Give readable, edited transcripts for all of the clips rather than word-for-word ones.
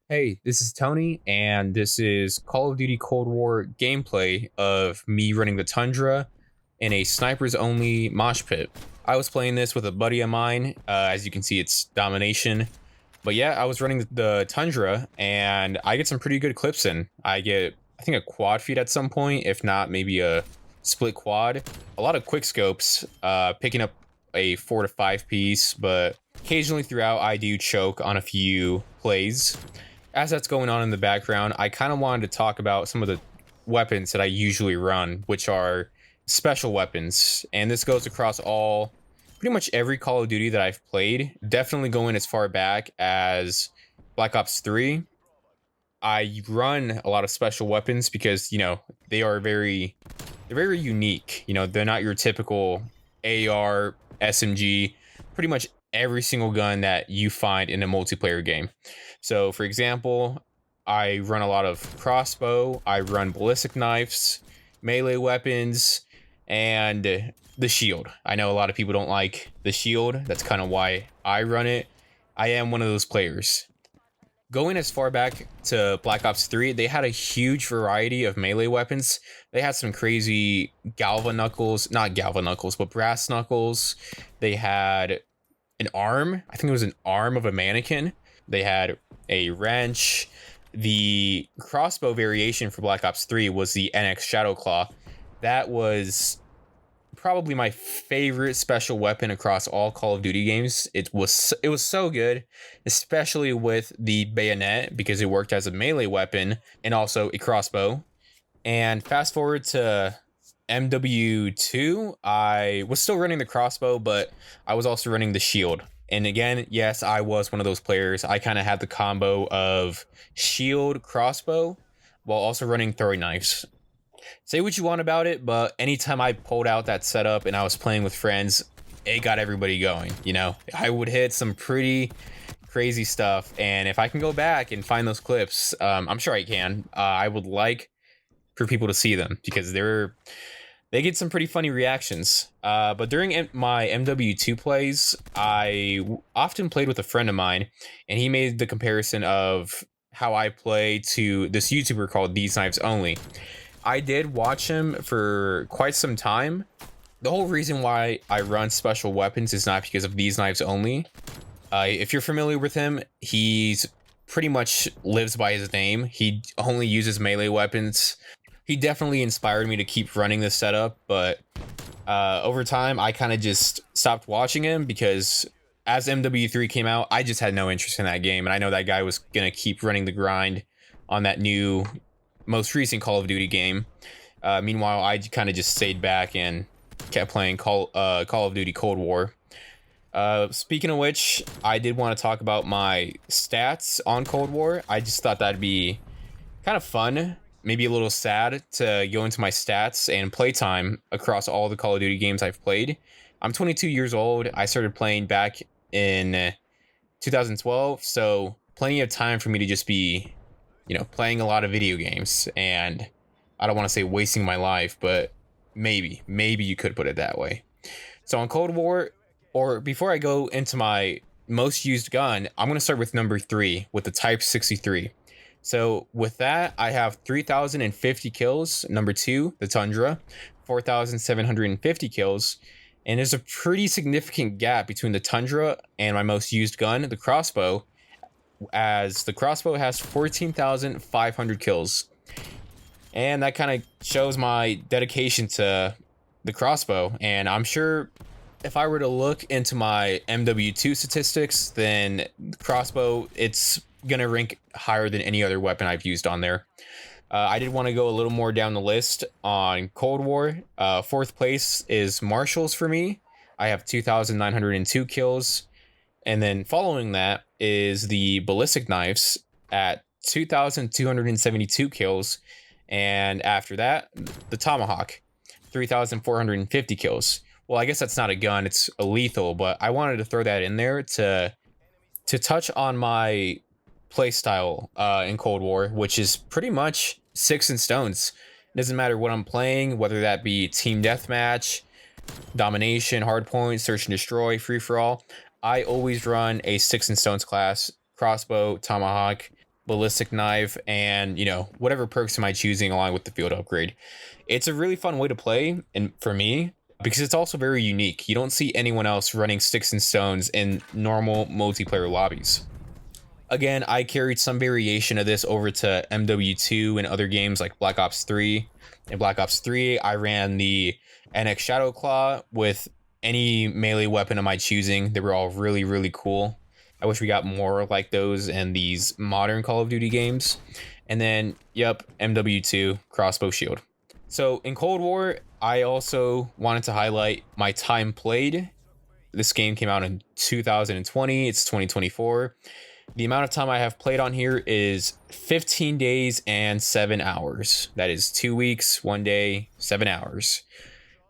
Hey, this is Tony, and this is Call of Duty Cold War gameplay of me running the Tundra in a snipers only mosh pit. I was playing this with a buddy of mine. As you can see, it's domination. But yeah, I was running the Tundra, and I get some pretty good clips in. I get, I think, a quad feed at some point, if not, maybe a split quad. A lot of quick scopes, picking up a 4 to 5 piece, but occasionally throughout, I do choke on a few plays. As that's going on in the background, I kind of wanted to talk about some of the weapons that I usually run, which are special weapons. And this goes across pretty much every Call of Duty that I've played, definitely going as far back as Black Ops 3. I run a lot of special weapons because, they are they're very unique. They're not your typical AR, SMG, pretty much every single gun that you find in a multiplayer game. So, for example, I run a lot of crossbow, I run ballistic knives, melee weapons, and the shield. I know a lot of people don't like the shield. That's kind of why I run it. I am one of those players. Going as far back to Black Ops 3, they had a huge variety of melee weapons. They had some crazy Galva knuckles, not Galva knuckles, but brass knuckles. They had an arm. I think it was an arm of a mannequin. They had a wrench. The crossbow variation for Black Ops 3 was the NX Shadowclaw. That was probably my favorite special weapon across all Call of Duty games. It was so good, especially with the bayonet because it worked as a melee weapon and also a crossbow. And fast forward to MW2, I was still running the crossbow, but I was also running the shield. And again, yes, I was one of those players. I kind of had the combo of shield, crossbow, while also running throwing knives. Say what you want about it, but anytime I pulled out that setup and I was playing with friends, it got everybody going. I would hit some pretty crazy stuff, and if I can go back and find those clips, I'm sure I can. I would like for people to see them because they get some pretty funny reactions. But during my MW2 plays, often played with a friend of mine, and he made the comparison of how I play to this YouTuber called These Knives Only. I did watch him for quite some time. The whole reason why I run special weapons is not because of These Knives Only. If you're familiar with him, he's pretty much lives by his name. He only uses melee weapons. He definitely inspired me to keep running this setup, but over time, I kind of just stopped watching him because as MW3 came out, I just had no interest in that game, and I know that guy was gonna keep running the grind on that new, most recent Call of Duty game. Meanwhile, I kind of just stayed back and kept playing Call of Duty Cold War. Speaking of which, I did want to talk about my stats on Cold War. I just thought that'd be kind of fun, maybe a little sad to go into my stats and playtime across all the Call of Duty games I've played. I'm 22 years old. I started playing back in 2012, so plenty of time for me to just be, playing a lot of video games. And I don't want to say wasting my life, but maybe you could put it that way. So on Cold War, or before I go into my most used gun, I'm going to start with number 3 with the Type 63. So with that, I have 3,050 kills. Number 2, the Tundra, 4,750 kills. And there's a pretty significant gap between the Tundra and my most used gun, the Crossbow, as the Crossbow has 14,500 kills. And that kind of shows my dedication to the Crossbow. And I'm sure if I were to look into my MW2 statistics, then Crossbow, it's going to rank higher than any other weapon I've used on there. I did want to go a little more down the list on Cold War. 4th place is Marshals for me. I have 2,902 kills. And then following that is the Ballistic Knives at 2,272 kills. And after that, the Tomahawk, 3,450 kills. Well, I guess that's not a gun, it's a lethal, but I wanted to throw that in there to touch on my playstyle in Cold War, which is pretty much six and stones. It doesn't matter what I'm playing, whether that be team deathmatch, domination, hardpoint, search and destroy, free for all. I always run a six and stones class, crossbow, tomahawk. ballistic knife, and whatever perks am I choosing along with the field upgrade. It's a really fun way to play, and for me, because it's also very unique. You don't see anyone else running sticks and stones in normal multiplayer lobbies. Again, I carried some variation of this over to MW2 and other games like Black Ops 3. In Black Ops 3, I ran the NX Shadow Claw with any melee weapon of my choosing. They were all really, really cool. I wish we got more like those in these modern Call of Duty games. And then, yep, MW2, Crossbow Shield. So in Cold War, I also wanted to highlight my time played. This game came out in 2020. It's 2024. The amount of time I have played on here is 15 days and 7 hours. That is 2 weeks, 1 day, 7 hours.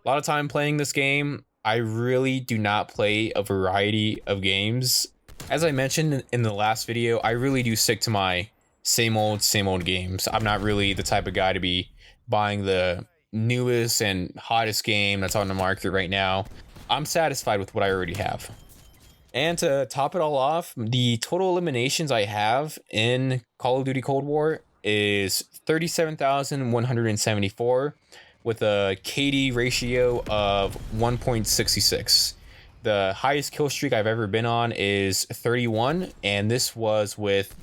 A lot of time playing this game. I really do not play a variety of games. As I mentioned in the last video, I really do stick to my same old games. I'm not really the type of guy to be buying the newest and hottest game that's on the market right now. I'm satisfied with what I already have. And to top it all off, the total eliminations I have in Call of Duty Cold War is 37,174 with a KD ratio of 1.66. The highest kill streak I've ever been on is 31, and this was with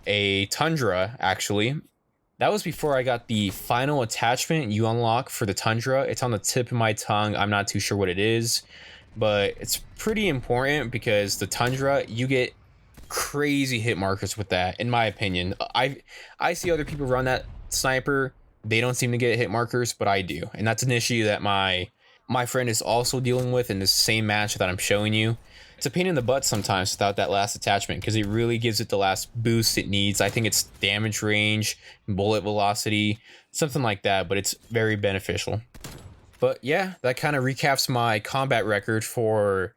a Tundra, actually. That was before I got the final attachment you unlock for the Tundra. It's on the tip of my tongue. I'm not too sure what it is, but it's pretty important because the Tundra, you get crazy hit markers with that, in my opinion. I see other people run that sniper. They don't seem to get hit markers, but I do. And that's an issue that my friend is also dealing with in the same match that I'm showing you. It's a pain in the butt sometimes without that last attachment because it really gives it the last boost it needs. I think it's damage range, bullet velocity, something like that, but it's very beneficial. But yeah, that kind of recaps my combat record for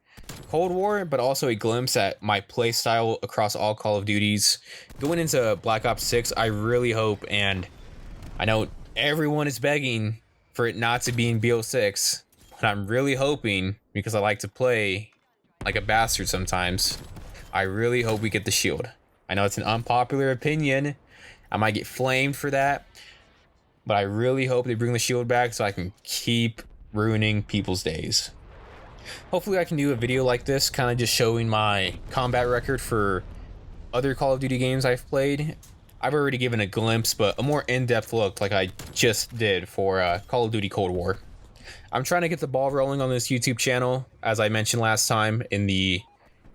Cold War, but also a glimpse at my play style across all Call of Duties. Going into Black Ops 6, I really hope, and I know everyone is begging for it not to be in BO6, but I'm really hoping, because I like to play like a bastard sometimes, I really hope we get the shield. I know it's an unpopular opinion. I might get flamed for that, but I really hope they bring the shield back so I can keep ruining people's days. Hopefully I can do a video like this, kind of just showing my combat record for other Call of Duty games I've played. I've already given a glimpse, but a more in-depth look like I just did for Call of Duty Cold War. I'm trying to get the ball rolling on this YouTube channel, as I mentioned last time in the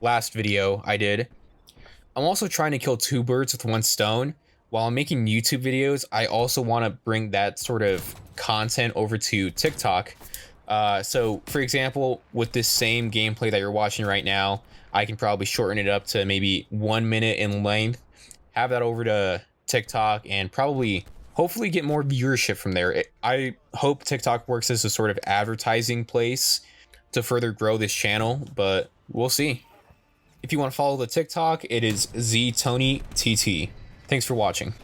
last video I did. I'm also trying to kill two birds with one stone. While I'm making YouTube videos, I also want to bring that sort of content over to TikTok. So, for example, with this same gameplay that you're watching right now, I can probably shorten it up to maybe 1 minute in length, have that over to TikTok, and probably hopefully get more viewership from there. I hope TikTok works as a sort of advertising place to further grow this channel, but we'll see. If you want to follow the TikTok, it is ZTonyTT. Thanks for watching.